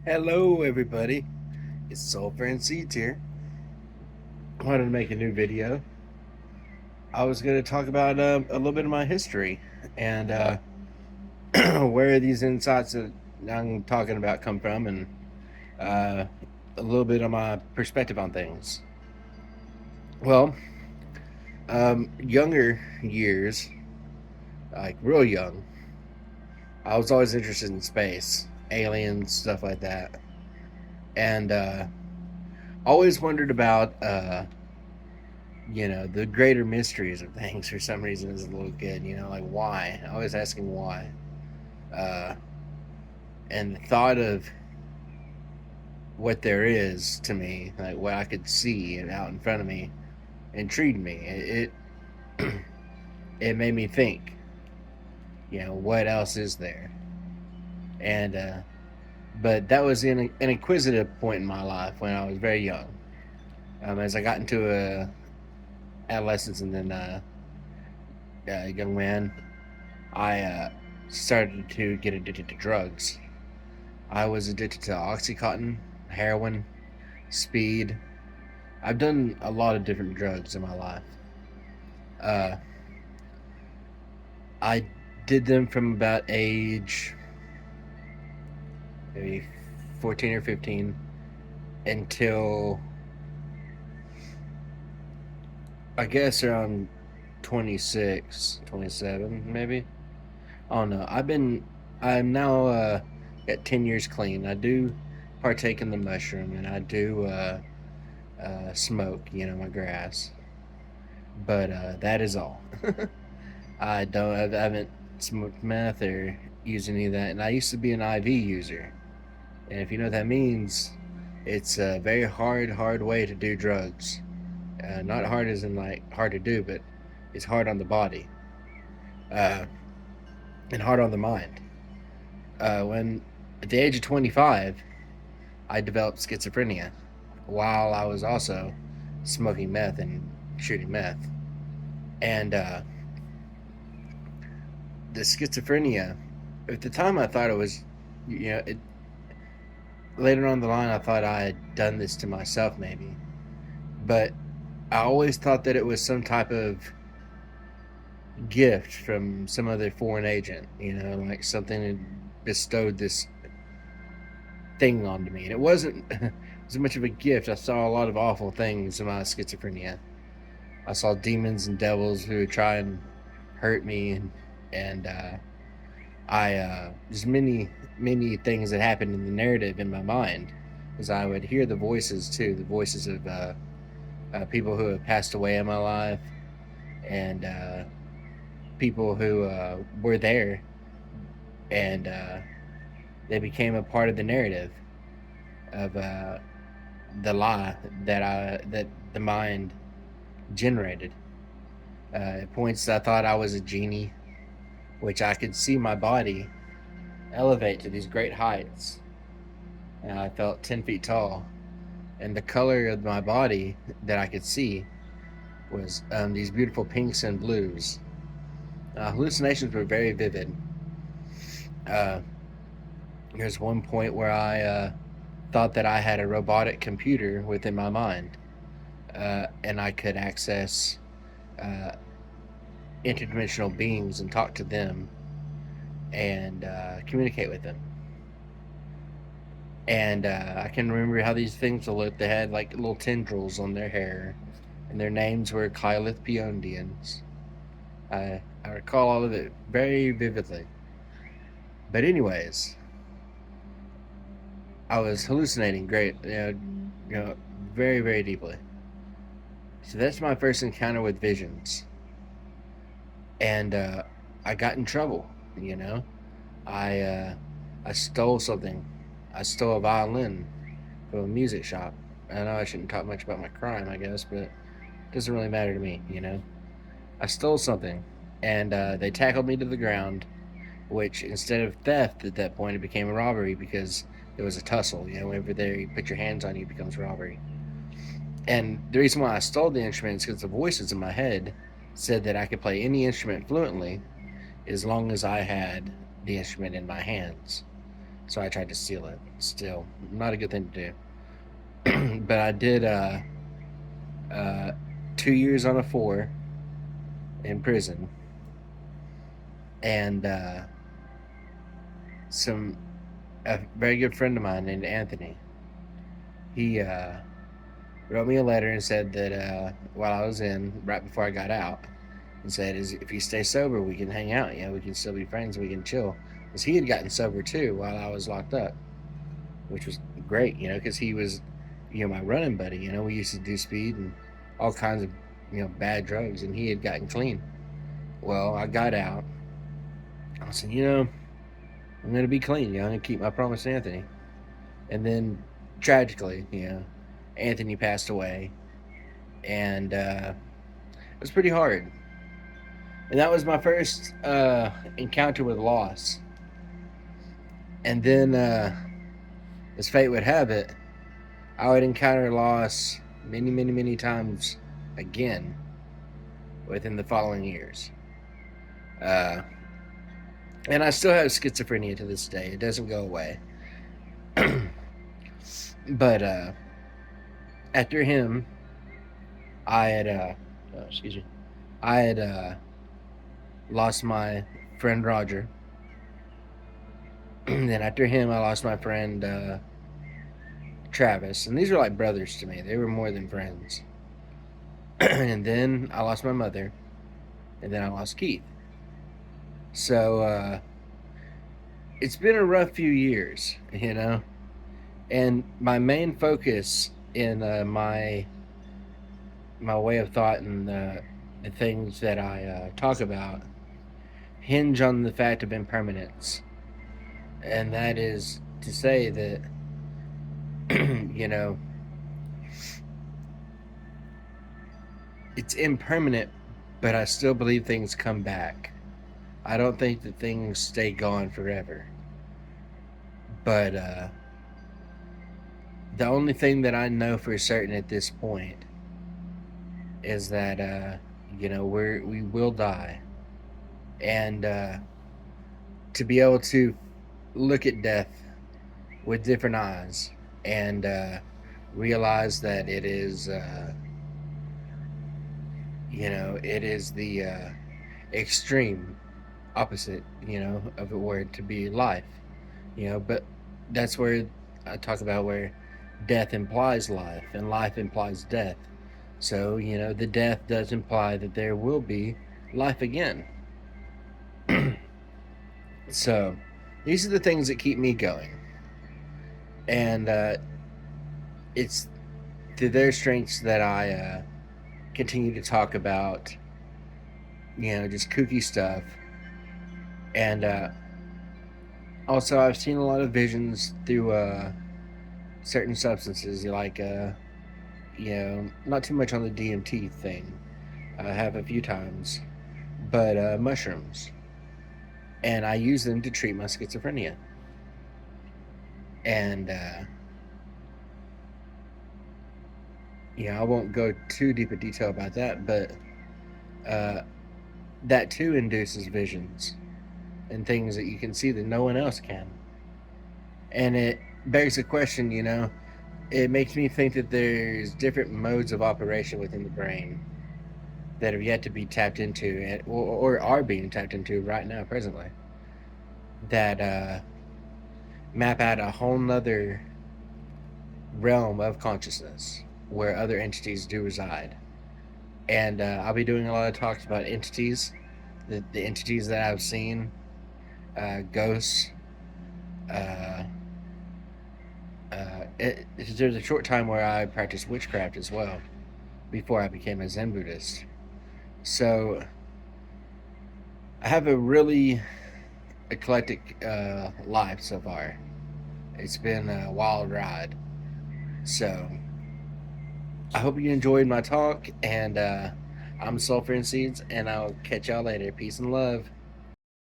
Hello, everybody. It's Sulfur and Seeds here. I wanted to make a new video. I was going to talk about a little bit of my history and where these insights that I'm talking about come from, and uh, a little bit of my perspective on things. Well, younger years, like real young, I was always interested in space, aliens, stuff like that, and always wondered about the greater mysteries of things for some reason as a little kid, like why. Always asking why. Uh, and the thought of what there is to me, like what I could see and out in front of me, intrigued me. It it made me think, what else is there? And but that was in an inquisitive point in my life when I was very young. As I got into adolescence and then a young man, I started to get addicted to drugs. I was addicted to Oxycontin, heroin, speed. I've done a lot of different drugs in my life. Uh, I did them from about age maybe 14 or 15 until I guess around 26, 27, maybe. I don't know. I'm now at 10 years clean. I do partake in the mushroom and I do smoke, my grass. But that is all. I haven't smoked meth or used any of that. And I used to be an IV user. And if you know what that means, it's a very hard way to do drugs. Not hard as in like hard to do, but it's hard on the body uh, and hard on the mind. When at the age of 25, I developed schizophrenia while I was also smoking meth and shooting meth. And the schizophrenia, at the time I thought it was, it, later on the line I thought I had done this to myself maybe. But I always thought that it was some type of gift from some other foreign agent, like something had bestowed this thing onto me. And it wasn't as much of a gift. I saw a lot of awful things in my schizophrenia. I saw demons and devils who would try and hurt me, and I there's many things that happened in the narrative in my mind, as I would hear the voices too, the voices of people who have passed away in my life, and people who were there, and they became a part of the narrative of the lie that the mind generated. At points, I thought I was a genie, which I could see my body elevate to these great heights, and I felt 10 feet tall. And the color of my body that I could see was these beautiful pinks and blues. Hallucinations were very vivid. Uh, there's one point where I thought that I had a robotic computer within my mind, and I could access uh, interdimensional beings and talk to them and communicate with them. And I can remember how these things looked. They had like little tendrils on their hair, and their names were Kylith Peondians. I recall all of it very vividly. But anyways, I was hallucinating great, very very deeply. So that's my first encounter with visions, and I got in trouble. You know, I uh, I stole something. I stole a violin from a music shop. I know I shouldn't talk much about my crime, I guess, but it doesn't really matter to me. I stole something, and they tackled me to the ground. Which instead of theft at that point, it became a robbery because there was a tussle. Whenever they put your hands on you, it becomes robbery. And the reason why I stole the instrument is because the voices in my head said that I could play any instrument fluently as long as I had the instrument in my hands. so I tried to steal it. Still, not a good thing to do. But I did uh, 2 years on a 4 in prison, and some a very good friend of mine named Anthony. He wrote me a letter and said that while I was in, right before I got out, and said, if you stay sober, we can hang out. We can still be friends. We can chill. Because he had gotten sober too while I was locked up, which was great, because he was, my running buddy. We used to do speed and all kinds of, bad drugs, and he had gotten clean. Well, I got out. I said, I'm going to be clean. I'm going to keep my promise to Anthony. And then, tragically, Anthony passed away. And it was pretty hard. And that was my first encounter with loss. And then, as fate would have it, I would encounter loss many, many, many times again within the following years. And I still have schizophrenia to this day. It doesn't go away. But after him, I had lost my friend Roger. And then after him, I lost my friend Travis. And these were like brothers to me. They were more than friends. And then I lost my mother. And then I lost Keith. So it's been a rough few years, And my main focus in my way of thought and the things that I talk about hinge on the fact of impermanence. And that is to say that, it's impermanent, but I still believe things come back. I don't think that things stay gone forever. But the only thing that I know for certain at this point is that, we will die. And to be able to look at death with different eyes and realize that it is, it is the extreme opposite, of a word to be life, but that's where I talk about where death implies life and life implies death. So, the death does imply that there will be life again. So, these are the things that keep me going. And it's through their strengths that I continue to talk about, just kooky stuff. And also, I've seen a lot of visions through certain substances, like, not too much on the DMT thing. I have a few times, but mushrooms. And I use them to treat my schizophrenia. And, I won't go too deep in detail about that, but that too induces visions and things that you can see that no one else can. And it begs the question, it makes me think that there's different modes of operation within the brain that have yet to be tapped into or are being tapped into right now, presently, that map out a whole nother realm of consciousness where other entities do reside. And I'll be doing a lot of talks about entities, the entities that I've seen, ghosts. There's a short time where I practiced witchcraft as well before I became a Zen Buddhist. So I have a really eclectic life so far. It's been a wild ride. So I hope you enjoyed my talk, and I'm Sulfur and Seeds, and I'll catch y'all later. Peace and love.